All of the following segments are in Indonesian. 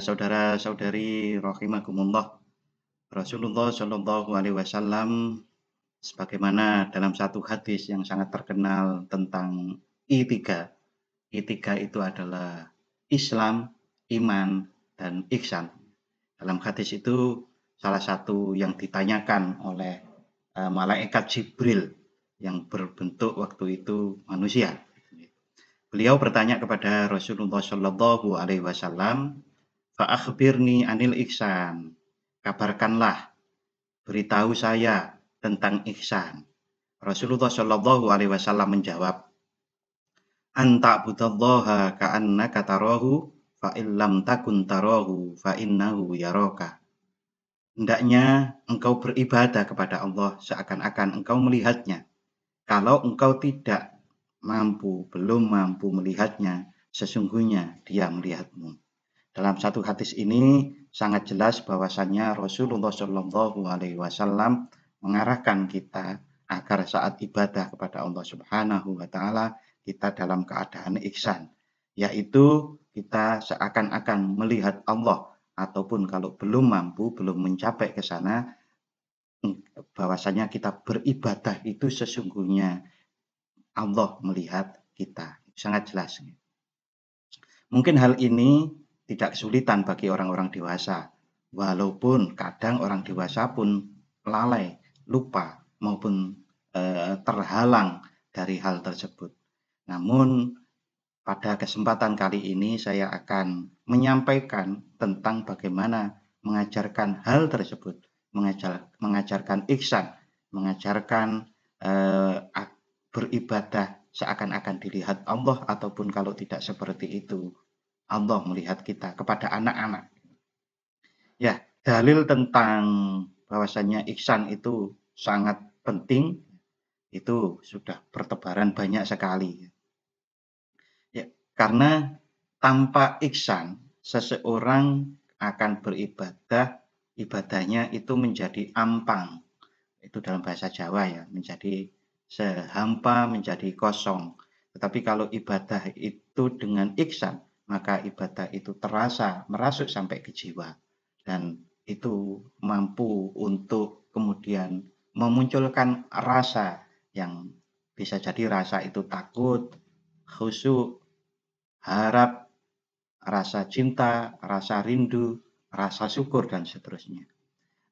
saudara-saudari rahimakumullah, Rasulullah Shallallahu Alaihi Wasallam sebagaimana dalam satu hadis yang sangat terkenal tentang I3. I3 itu adalah Islam, iman, dan ihsan. Dalam hadis itu salah satu yang ditanyakan oleh malaikat Jibril yang berbentuk waktu itu manusia. Beliau bertanya kepada Rasulullah Shallallahu Alaihi Wasallam, fa akhbirni anil ihsan. Kabarkanlah, beritahu saya tentang ihsan. Rasulullah Shallallahu Alaihi Wasallam menjawab, anta budallaha ka'annaka tarahu fa illam takun tarahu fa innahu yaraka. Hendaknya engkau beribadah kepada Allah seakan-akan engkau melihatnya. Kalau engkau tidak mampu, belum mampu melihatnya, sesungguhnya dia melihatmu. Dalam satu hadis ini sangat jelas bahwasannya Rasulullah Shallallahu Alaihi Wasallam mengarahkan kita agar saat ibadah kepada Allah Subhanahu Wa Taala kita dalam keadaan ihsan, yaitu kita seakan-akan melihat Allah, ataupun kalau belum mampu, belum mencapai ke sana, bahwasanya kita beribadah itu sesungguhnya Allah melihat kita. Sangat jelas. Mungkin hal ini tidak kesulitan bagi orang-orang dewasa, walaupun kadang orang dewasa pun lalai, lupa, maupun terhalang dari hal tersebut. Namun pada kesempatan kali ini saya akan menyampaikan tentang bagaimana mengajarkan hal tersebut, mengajarkan ihsan, mengajarkan beribadah seakan-akan dilihat Allah, ataupun kalau tidak seperti itu, Allah melihat kita, kepada anak-anak. Ya, dalil tentang bahwasannya ihsan itu sangat penting itu sudah bertebaran banyak sekali. Ya, karena tanpa ihsan seseorang akan beribadah, ibadahnya itu menjadi ampang. Itu dalam bahasa Jawa ya, menjadi sehampa, menjadi kosong. Tetapi kalau ibadah itu dengan ihsan, maka ibadah itu terasa, merasuk sampai ke jiwa. Dan itu mampu untuk kemudian memunculkan rasa yang bisa jadi rasa itu takut, khusyuk, harap, rasa cinta, rasa rindu, rasa syukur, dan seterusnya.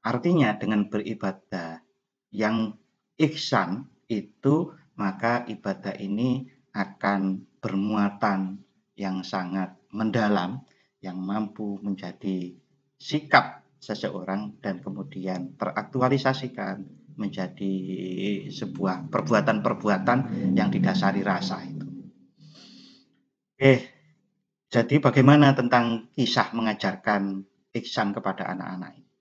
Artinya dengan beribadah yang ihsan itu, maka ibadah ini akan bermuatan yang sangat mendalam, yang mampu menjadi sikap seseorang dan kemudian teraktualisasikan menjadi sebuah perbuatan-perbuatan yang didasari rasa itu. Jadi bagaimana tentang kisah mengajarkan ihsan kepada anak-anak ini?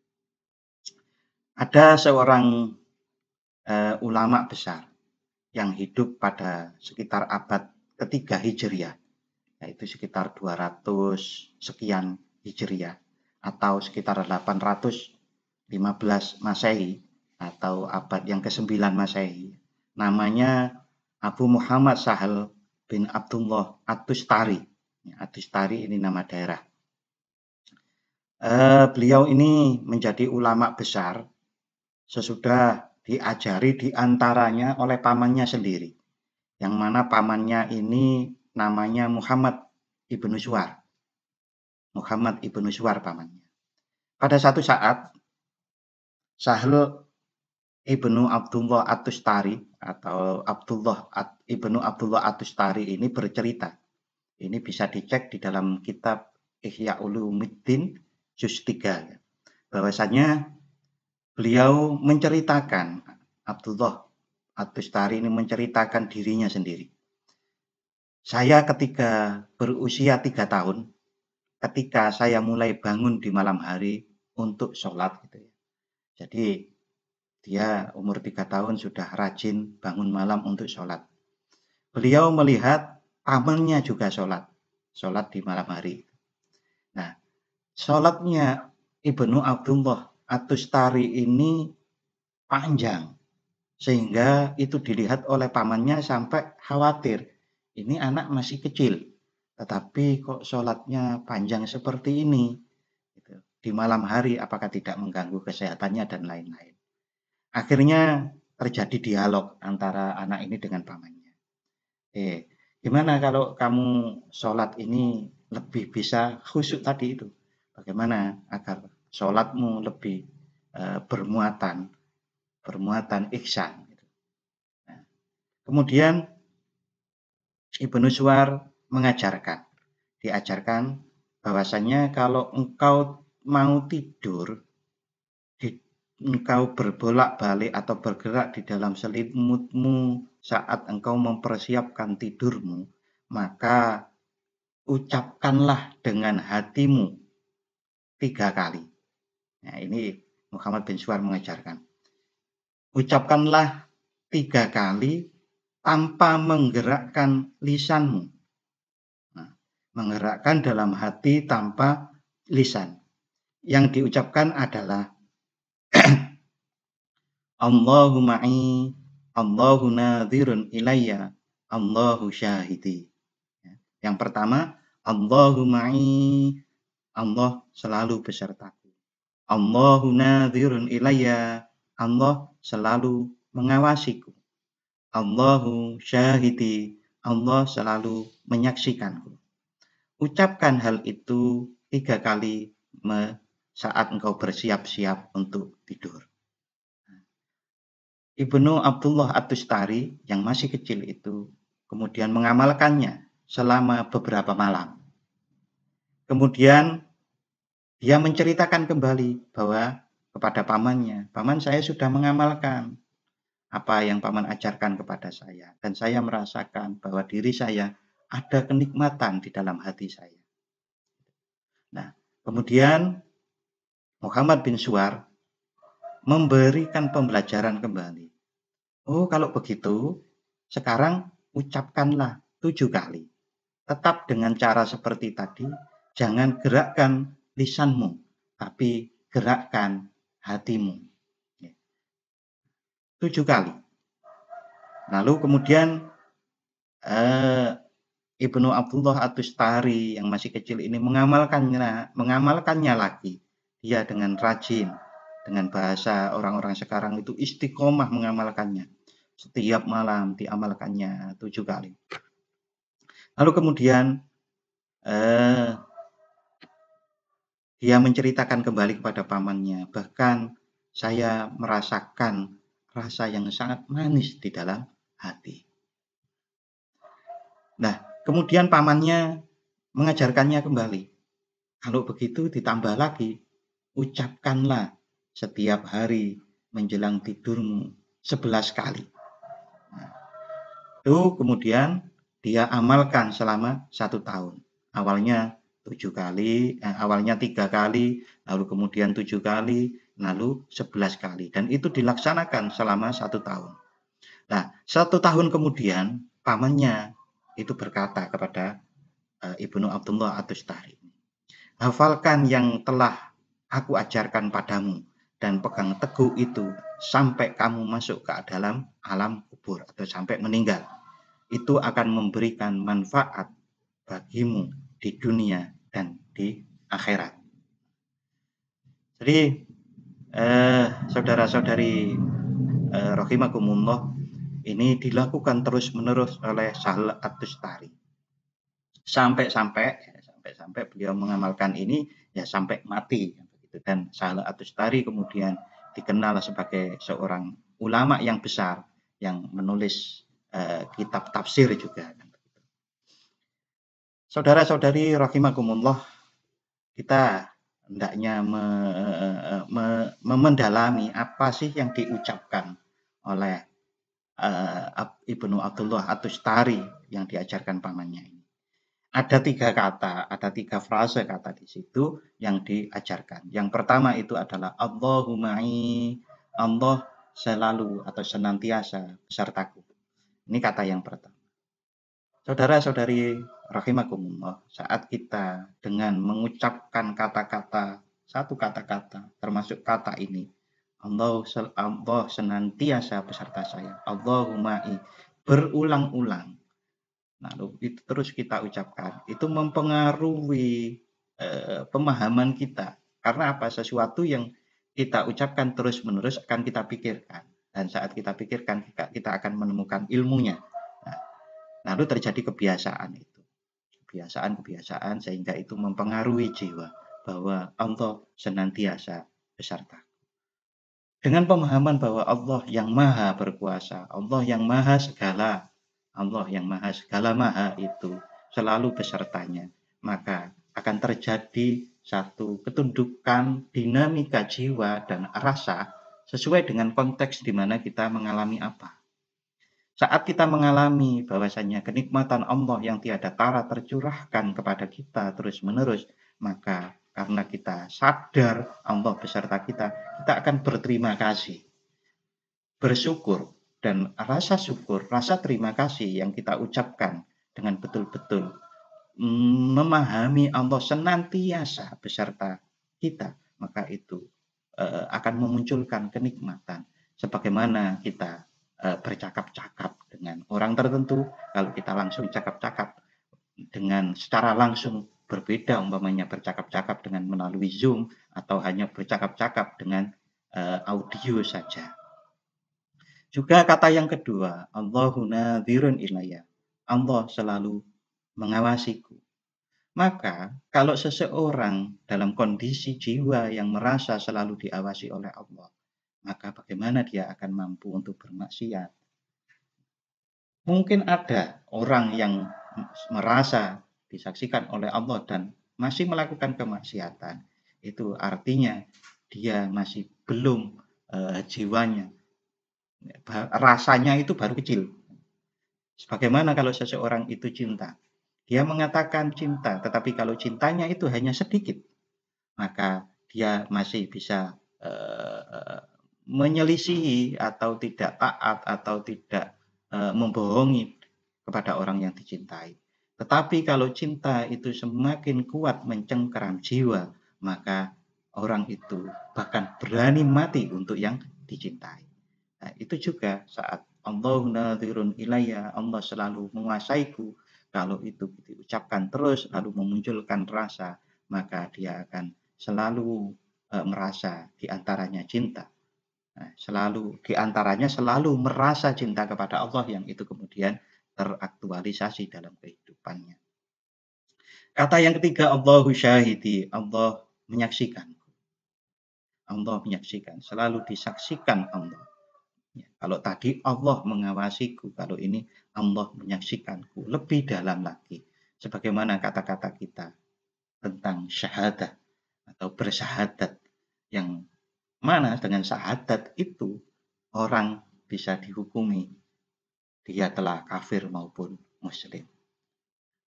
Ada seorang ulama besar yang hidup pada sekitar abad ketiga Hijriah, yaitu sekitar 200 sekian Hijriah, atau sekitar 815 Masehi, atau abad yang ke-9 Masehi. Namanya Abu Muhammad Sahal bin Abdullah At-Tustari. At-Tustari ini nama daerah. Beliau ini menjadi ulama besar sesudah diajari diantaranya oleh pamannya sendiri, yang mana pamannya ini namanya Muhammad ibnu Suwar. Muhammad ibnu Suwar pamannya. Pada satu saat, Sahal ibnu Abdullah At-Tustari atau ibnu Abdullah At-Tustari ini bercerita. Ini bisa dicek di dalam kitab Ihya Ulumuddin juz 3, bahwasanya beliau menceritakan, Abdullah At-Tustari ini menceritakan dirinya sendiri. Saya ketika berusia 3 tahun, ketika saya mulai bangun di malam hari untuk sholat gitu ya. Jadi dia umur 3 tahun sudah rajin bangun malam untuk sholat. Beliau melihat pamannya juga sholat di malam hari. Nah, sholatnya Ibnu Abdullah At-Tustari ini panjang, sehingga itu dilihat oleh pamannya sampai khawatir. Ini anak masih kecil, tetapi kok sholatnya panjang seperti ini. di malam hari apakah tidak mengganggu kesehatannya dan lain-lain. Akhirnya terjadi dialog antara anak ini dengan pamannya. Gimana kalau kamu sholat ini lebih bisa khusyuk tadi itu? Bagaimana agar sholatmu lebih bermuatan ihsan? Nah, kemudian Ibnu Suwar diajarkan bahwasanya kalau engkau mau tidur, engkau berbolak-balik atau bergerak di dalam selimutmu saat engkau mempersiapkan tidurmu, maka ucapkanlah dengan hatimu 3 kali. Nah, ini Muhammad bin Suwar mengajarkan. Ucapkanlah 3 kali tanpa menggerakkan lisanmu. Nah, menggerakkan dalam hati tanpa lisan. Yang diucapkan adalah Allahu ma'i, Allahu nadhirun ilayya, Allahu syahidi. Yang pertama, Allahu ma'i, Allah selalu besertaku. Allahu nadhirun ilayya, Allah selalu mengawasiku. Allahu syahidi, Allah selalu menyaksikanku. Ucapkan hal itu 3 kali saat engkau bersiap-siap untuk tidur. Ibnu Abdullah At-Tustari yang masih kecil itu kemudian mengamalkannya selama beberapa malam. Kemudian dia menceritakan kembali bahwa kepada pamannya, paman saya sudah mengamalkan apa yang paman ajarkan kepada saya dan saya merasakan bahwa diri saya ada kenikmatan di dalam hati saya. Nah, kemudian Muhammad bin Suwar memberikan pembelajaran kembali. Oh, kalau begitu, sekarang ucapkanlah 7 kali. Tetap dengan cara seperti tadi, jangan gerakkan lisanmu, tapi gerakkan hatimu. 7 kali. Lalu kemudian Ibnu Abdullah At-Tustari yang masih kecil ini mengamalkannya lagi. Dia dengan rajin, dengan bahasa orang-orang sekarang itu istiqomah mengamalkannya. Setiap malam diamalkannya 7 kali. Lalu kemudian dia menceritakan kembali kepada pamannya, bahkan saya merasakan rasa yang sangat manis di dalam hati. Nah, kemudian pamannya mengajarkannya kembali. Kalau begitu ditambah lagi, ucapkanlah setiap hari menjelang tidurmu 11 kali. Nah, itu kemudian dia amalkan selama 1 tahun. Awalnya 7 kali, awalnya 3 kali, lalu kemudian 7 kali, lalu 11 kali. Dan itu dilaksanakan selama 1 tahun. Nah, 1 tahun kemudian pamannya itu berkata kepada Ibnu Abdullah At-Tustari, hafalkan yang telah aku ajarkan padamu dan pegang teguh itu sampai kamu masuk ke dalam alam kubur atau sampai meninggal. Itu akan memberikan manfaat bagimu di dunia dan di akhirat. Jadi saudara-saudari rahimakumullah, ini dilakukan terus-menerus oleh Sahal At-Tustari. Sampai beliau mengamalkan ini ya sampai mati. Dan Sahal At-Tustari kemudian dikenal sebagai seorang ulama yang besar yang menulis kitab tafsir juga. Saudara-saudari rahimakumullah, kita hendaknya mendalami apa sih yang diucapkan oleh Ibnu Abdullah At-Tustari yang diajarkan pamannya ini. Ada 3 kata, ada 3 frase kata di situ yang diajarkan. Yang pertama itu adalah Allahumma'i, Allah selalu atau senantiasa besertaku. Ini kata yang pertama. Saudara-saudari rahimakumullah, saat kita dengan mengucapkan kata-kata, satu kata-kata, termasuk kata ini, Allah senantiasa beserta saya, Allahumma'i, berulang-ulang. Lalu itu terus kita ucapkan, itu mempengaruhi pemahaman kita Karena apa? Sesuatu yang kita ucapkan terus-menerus akan kita pikirkan. Dan saat kita pikirkan, kita akan menemukan ilmunya. Nah, lalu terjadi kebiasaan itu. Kebiasaan-kebiasaan sehingga itu mempengaruhi jiwa. Bahwa Allah senantiasa beserta. Dengan pemahaman bahwa Allah yang maha berkuasa, Allah yang maha segala, Allah yang maha segala maha itu selalu besertanya, maka akan terjadi satu ketundukan dinamika jiwa dan rasa sesuai dengan konteks di mana kita mengalami apa. Saat kita mengalami bahwasanya kenikmatan Allah yang tiada tara tercurahkan kepada kita terus-menerus, maka karena kita sadar Allah beserta kita, kita akan berterima kasih, bersyukur, dan rasa syukur, rasa terima kasih yang kita ucapkan dengan betul-betul memahami Allah senantiasa beserta kita, maka itu akan memunculkan kenikmatan. Sebagaimana kita bercakap-cakap dengan orang tertentu, kalau kita langsung cakap-cakap dengan secara langsung berbeda, umpamanya bercakap-cakap dengan melalui Zoom atau hanya bercakap-cakap dengan audio saja. Juga kata yang kedua, Allahu nadhirun ilayya. Allah selalu mengawasiku. Maka kalau seseorang dalam kondisi jiwa yang merasa selalu diawasi oleh Allah, maka bagaimana dia akan mampu untuk bermaksiat? Mungkin ada orang yang merasa disaksikan oleh Allah dan masih melakukan kemaksiatan. Itu artinya dia masih belum jiwanya, rasanya itu baru kecil. Sebagaimana kalau seseorang itu cinta, dia mengatakan cinta, tetapi kalau cintanya itu hanya sedikit, maka dia masih bisa menyelisihi atau tidak taat atau tidak membohongi kepada orang yang dicintai. Tetapi kalau cinta itu semakin kuat mencengkeram jiwa, maka orang itu bahkan berani mati untuk yang dicintai. Nah, itu juga saat Allah nadhirun ilayya, Allah selalu menguasaiku. Kalau itu diucapkan terus lalu memunculkan rasa, maka dia akan selalu merasa diantaranya cinta. Nah, selalu diantaranya selalu merasa cinta kepada Allah yang itu kemudian teraktualisasi dalam kehidupannya. Kata yang ketiga, Allahu syahidi, Allah menyaksikan. Allah menyaksikan, selalu disaksikan Allah. Ya, kalau tadi Allah mengawasiku, kalau ini Allah menyaksikanku. Lebih dalam lagi, sebagaimana kata-kata kita tentang syahadat atau bersyahadat, yang mana dengan syahadat itu orang bisa dihukumi dia telah kafir maupun muslim.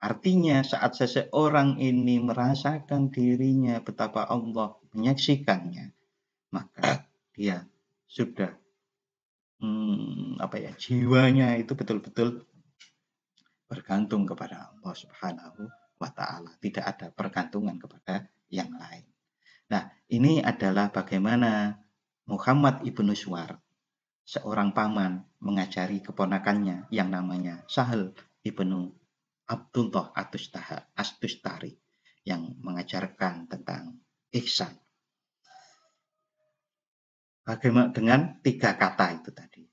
Artinya saat seseorang ini merasakan dirinya betapa Allah menyaksikannya, maka dia sudah jiwanya itu betul-betul bergantung kepada Allah Subhanahu wa taala, tidak ada pergantungan kepada yang lain. Nah, ini adalah bagaimana Muhammad ibnu Suwar, seorang paman, mengajari keponakannya yang namanya Sahal ibnu Abdullah Astustari yang mengajarkan tentang ihsan. Bagaimana dengan 3 kata itu tadi.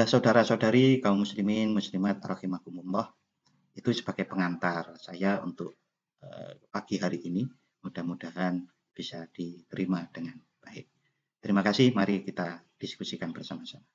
Saudara-saudari kaum muslimin muslimat rahimakumullah, itu sebagai pengantar saya untuk pagi hari ini, mudah-mudahan bisa diterima dengan baik. Terima kasih, mari kita diskusikan bersama-sama.